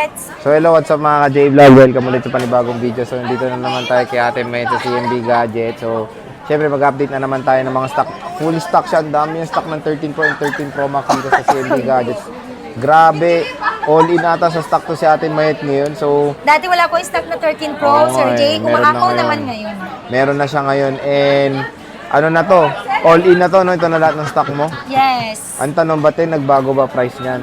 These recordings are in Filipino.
Gadgets! So hello, what's up mga ka-J-Vlog? Welcome ulit sa panibagong video. So nandito na naman tayo kay Ate May sa CMB Gadget. So syempre mag-update na naman tayo ng mga stock. Full stock siya. Ang dami yung stock ng 13 Pro and 13 Pro Max dito sa CMB Gadgets. Grabe, all in ata sa stock to si Ate Mayet ngayon. So Dati wala ko yung stock na 13 Pro, Sir Jay. Umaakaw naman ngayon. Meron na siya ngayon and ano na to? All in na to, no? Ito na lahat ng stock mo? Yes. Ang tanong ba tayo, nagbago ba price niyan?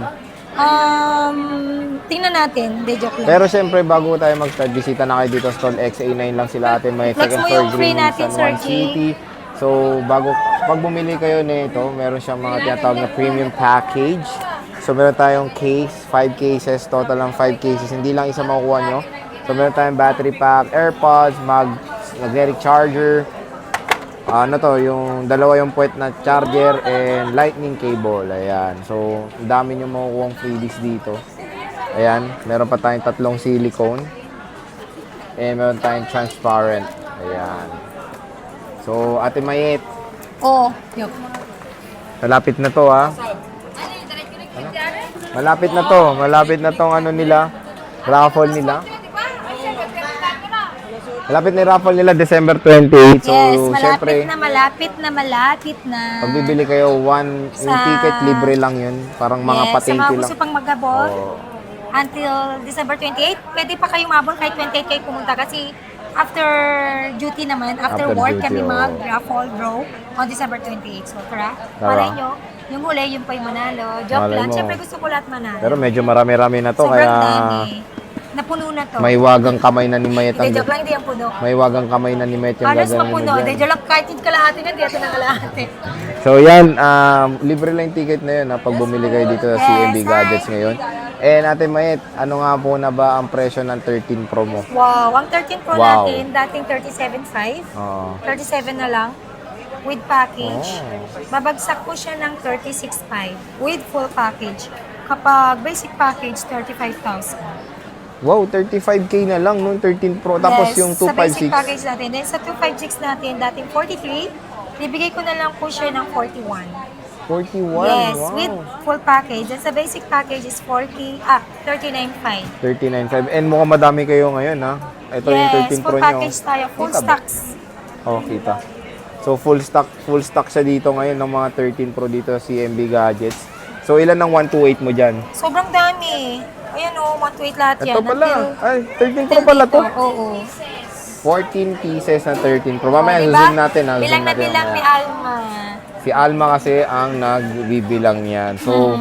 Tingnan natin. Hindi, joke lang. Pero syempre, bago tayo mag-start, bisita na kayo dito sa Stall XA9 lang sila Ate May. Flex mo yung free natin, Sir Jay. City. So, pag bumili kayo nito, meron siyang mga tinatawag na premium package. So, meron tayong case, 5 cases, total lang 5 cases. Hindi lang isa makukuha nyo. So, meron tayong battery pack, AirPods, magnetic charger. Ano to, yung dalawa yung puwet na charger and lightning cable. Ayan. So, ang dami nyo makukuha freebies dito. Ayan. Meron pa tayong tatlong silicone. And meron tayong transparent. Ayan. So, Ate Mayet. Oo. Yup. Malapit na to, ha? Malapit na to. Malapit na tong ano nila. Raffle nila. Malapit na yung raffle nila December 28. So, Yes, syempre, malapit na. pag bibili kayo, yung ticket, libre lang yun. Parang mga Yes, patente sa mga lang. gusto pang mag-abot, Oo. until December 28, pwede pa kayo mabon kahit 28 kayo pumunta kasi after duty naman, after work duty, kami oo. mag-raffle draw on December 28. So, tara, Tara. malay nyo, yung huli, yung pa yung manalo. Joke Malay lang, mo. syempre gusto ko lahat manalo. Pero medyo marami-rami na to, Sobrang kaya dami. Napuno na to. may wagang kamay na ni Mayet ang Hindi, joke lang, hindi ang puno. may wagang kamay na ni Mayet yung Halos gagawin mapuno. mo Hindi, dyan. joke lang, kahit yung kalahati na, hindi ito na kalahati. So yan, libre lang yung ticket na yun pag bumili kayo dito sa Yes, CMB hi. Gadgets ngayon. And Ate Mayet, ano nga po na ba ang presyo ng 13 Pro mo? Wow, ang 13 Pro Wow. natin, dating 37.5. Oo. 37 na lang with package. Oh. Babagsak ko siya ng 36.5 with full package. Kapag basic package, 35,000. Wow, 35K na lang nung 13 Pro. Tapos Yes, yung sa basic 256. package natin. Then sa 256 natin, dating 43, bibigay ko na lang po siya ng 41. 41. Yes, Wow. with full package. And sa basic package is 39.5. 39.5. And mukhang madami kayo ngayon, ha? Ito yung Yes, 13 Pro full nyo. package tayo. Full Kita ba? stocks. Oh, kita. So, full stock siya dito ngayon ng mga 13 Pro dito sa CMB Gadgets. So, ilan ng 128 mo dyan? Sobrang dami. Ayan o, 128 lahat yan. Ito pala. Until- Ay, 13 Pro until pala to. dito. Oo. 14 pieces na 13 Pro. Mamaya, Oh, diba? zoom natin, ha? Bilang Zoom na natin. bilang ni Alma. Si Alma kasi ang nagbibilang yan. So,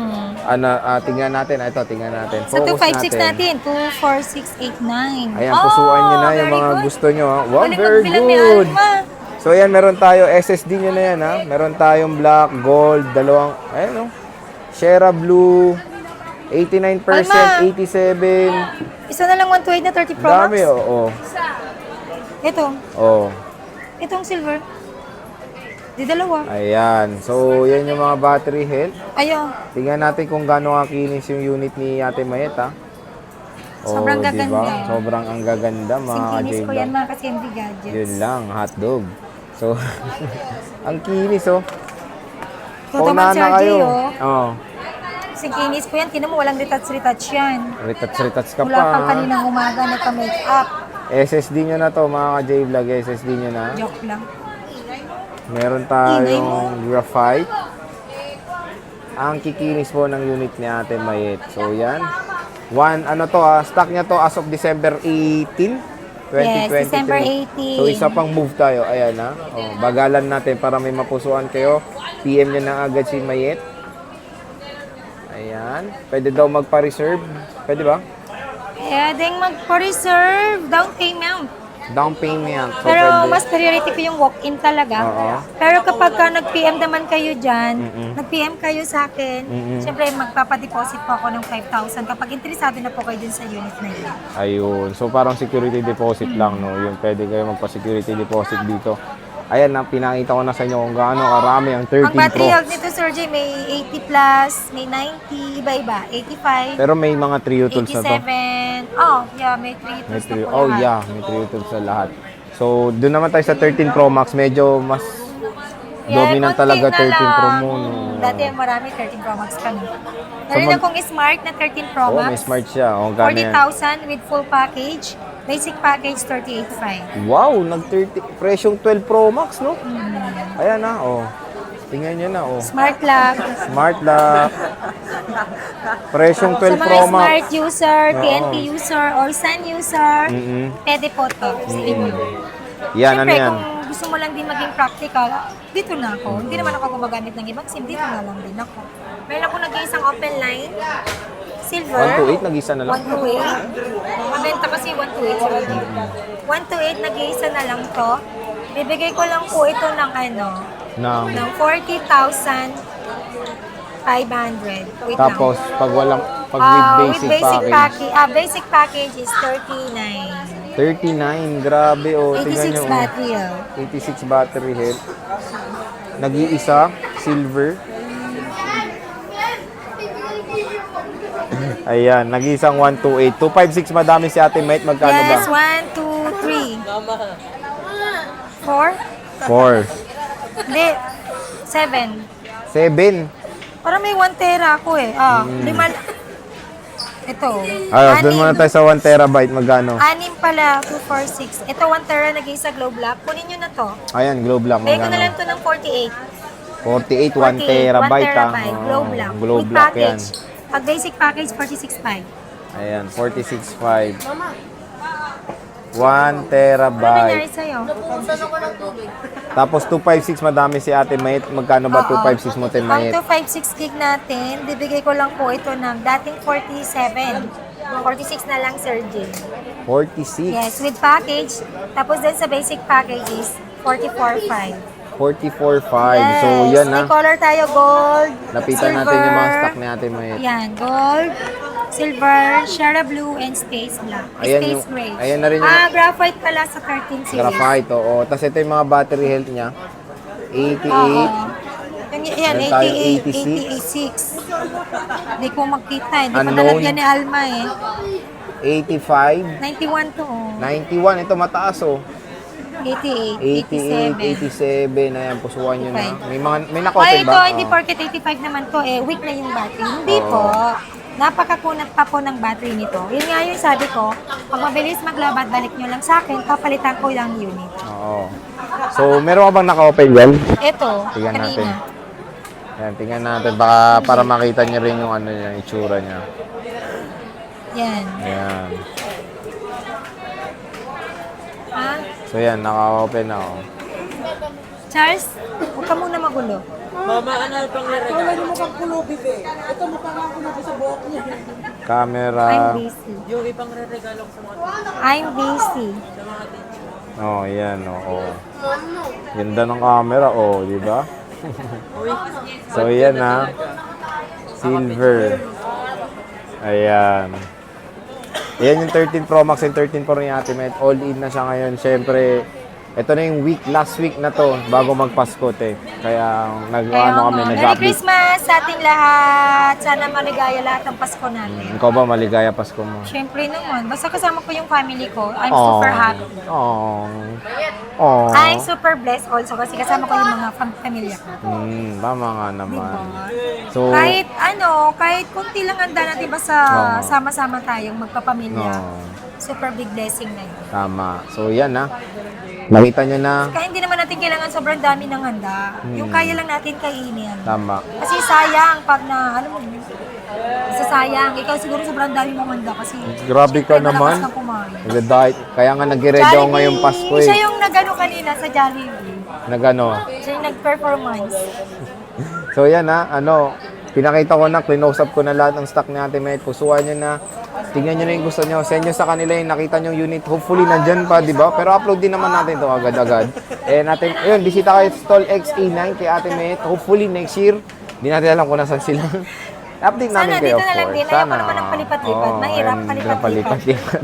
tingnan natin. Ito, tingnan natin. Sa Focus 256 natin, 2, 4, 6, 8, 9. Ayan, pusuan nyo na yung very mga good. gusto nyo, ha? Wow, Galing very magbilang ni good. Alma. So, ayan, meron tayo. SSD nyo na yan, ha? Meron tayong black, gold, dalawang, ayan, no? Shera Blue, 89%, Alma. 87. Isa na lang 128 na 30 Pro Max. Dami, oo. Ito. Oh. Itong silver. Di dalawa. Ayan. So, yan yung mga battery health. Ayun. Tingnan natin kung gaano kakinis yung unit ni Ate Mayet, ha? Sobrang diba? gaganda. Sobrang ang gaganda, mga Singkinis ko yan ka-J-Vlog. mga ka-CMB Gadgets. Yun lang, hotdog. So, ang kinis, oh. Totoo Paunahan man, Sir na Jay, kayo. oh. Oo. Singkinis ko yan. Tinan mo, walang retouch yan. Retouch ka Mula pang pa. kaninang umaga, nagka-make up. SSD nyo na to, mga ka-J-Vlog. SSD nyo na. Joke lang. Meron Ingay mo. tayong graphite. Ang kikinis po ng unit ni Ate Mayet. So, yan. Stock niya to as of December 18, 2023. Yes, December 18. So, isa pang move tayo. Ayan, ha. Oh, bagalan natin para may mapusuan kayo. PM nyo na agad si Mayet. Ayan. Pwede daw magpa-reserve. Pwede ba? Pwedeng mag-reserve down payment. Down payment. So, Pero pwede. mas priority ko yung walk-in talaga. Oo. Pero kapag ka nag-PM naman kayo dyan, nag-PM kayo sa akin, syempre magpapadeposit po ako ng 5,000 kapag interesado na po kayo dun sa unit na yun. Ayun. So, parang security deposit lang, no? Yung pwede kayo magpa-security deposit dito. Ayan na, pinakita ko na sa inyo kung gaano karami ang 13 Ang battery Pro. health nito, Sir Jay, may 80 plus, may 90, iba-iba, 85, Pero may mga trio tools na to. 87. Oh, yeah, may 3 May tools na trio, po oh lahat. yeah, may trio tools sa lahat. So, doon naman tayo sa 13 Pro Max. Medyo mas Dominant konti talaga na 13 Pro lang. mo. No? Dati marami 13 Pro Max pa na. So, Meron akong Smart na 13 Pro Oo, Max. may smart siya. O, gano'n yan. 40,000 with full package. Basic package, 38,500. Wow, nag-30, presyong 12 Pro Max, no? Ayan na, oh. Tingnan nyo na, oh. Smart lock. Smart lock. Presyong Sa 12 mga Pro Max. smart user, Oo. TNT user, or Sun user, Mm-mm. pwede po to. Yan, ano Siyempre, yan? kung gusto mo lang din maging practical, dito na ako. Hindi naman ako gumagamit ng ibang SIM, dito na lang din ako. Meron ako nag-iisang open line, silver. 128, nag-isa na lang. 128. Mabenta kasi 128 sa akin. 128, nag-iisa na lang to. Bibigay ko lang po ito ng ng 40,500. Wait Tapos, lang. pag walang, pag with With basic package, basic package is 39. 39, grabe, oh. Tingnan 86 nyo, oh. battery, 86 battery health. Nag-iisa, silver. Ayan, nag-iisang 128. 256, madami si Ate Mate. Magkano Yes, ba? 1, 2, 3. 4? 4. Hindi, 7. 7. Parang may 1 tera ako eh. Lima. Ito. Doon muna tayo sa 1 terabyte. Magkano? 6 pala, 2, 4, 6. Ito 1 tera nag-iisa globe lock. Kunin nyo na to. Ayan, globe lock. Bigay ko na Magkano? lang to ng 48. 48, 1 terabyte. 1 terabyte, globe lock. Globe With lock yan. package. Pag basic package, 46.5. Ayan, 46.5. 1 Ano terabyte. nangyari sa'yo? Tapos 256, madami si Ate Mate. Magkano ba 256 mo, Ate Ang Mate? 256 gig natin, bibigay ko lang po ito ng dating 47. 46 na lang, Sir Jim. 46. Yes, with package. Tapos din sa basic package is 44.5. 44.5. Yes. So, yan na. May color tayo, gold, Lapitan natin silver. yung mga stock ni Ate Mate. Yan, gold, silver, Shara blue, and space black. Ayan Space yung- gray. ayan na rin yung- Graphite pala sa 13 series. Graphite, oo. Tapos ito yung mga battery health niya. 88. Yan, Meron tayong 88, 86. Hindi ko makita eh. Hindi ko Unknown. nalagyan ni Alma eh. 85. 91 to oh. 91. Ito mataas, oh. 88, 88, 87. 87. Ayan, pusuan nyo na. Okay. May naka-open Ay, ito, ba? hindi Oo. porket 85 naman to eh. Weak na yung battery. Hindi Oo. po. Napakakunat pa po ng battery nito. Yun nga yung sabi ko, pag mabilis maglabat, balik nyo lang sa akin, papalitan ko yung unit. Oo. So, meron ka bang naka-open dyan? Ito, Tingnan natin. kanina. Ayan, tingnan natin. Baka para makita nyo rin yung ano niya, itsura niya. Yan. Ayan. Ha? So, yan. Naka-open na, oh. Charles, huwag ka muna magulo. Mama, ano pang niregalo? Wala mo kang pulubi, be. Ito mukha nga ako sa buhok niya. Camera. I'm busy. Yung ibang re-regalo ko sa mga I'm busy. teacher. Oh, yan, oh. Ganda ng camera, oh, di ba? So, yan na. Silver. Ayan. Ayan yung 13 Pro Max and 13 Pro ni Ate Met. All in na siya ngayon. Siyempre, ito na yung last week na to, bago magpasko, te. Kaya, ano kami, Merry nag-update. Christmas sa ating lahat. Sana maligaya lahat ng Pasko natin. Ikaw ba, maligaya Pasko mo? Siyempre naman. Basta kasama ko yung family ko. I'm super happy. Oh. Oh. I'm super blessed also kasi kasama ko yung mga pamilya ko. Tama nga naman. Diba? So, Kahit kunti lang handa natin basta Oo. sama-sama tayong magpapamilya. no. Super big blessing na yun. Tama. So, yan na. Nakita nyo na. Kaya hindi naman natin kailangan sobrang dami ng handa. Yung kaya lang natin kainin. Tama. Kasi sayang pag alam mo, sayang. Ikaw siguro sobrang dami mong handa kasi Grabe ka syempre, naman. malakas kang kumain. Nag-diet. Kaya nga nag-ready ako Jollibee! ngayong Pasko Siya eh. yung nagano kanina sa Jollibee. Nagano. Siya yung nag-performance. So yan na, pinakita ko na, close up ko na lahat ng stock ni Ate Met. Pusuan nyo na. Tingnan nyo na yung gusto nyo. Send nyo sa kanila yung nakita nyo unit. Hopefully nandyan pa, di ba? Pero upload din naman natin to agad-agad. Ayun, bisita kayo sa Stall XA9 kay Ate Met. Hopefully next year, di natin alam kung nasan sila. Update namin Sana kayo, dito of na lang course. din. Ayaw ko naman ng palipat-lipat. Mahirap ayun, palipat-lipat. palipat-lipat.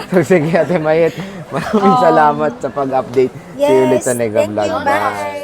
So sige, Ate Mayet, maraming salamat sa pag-update. See you ulit sa Nega thank Vlog. you. Bye.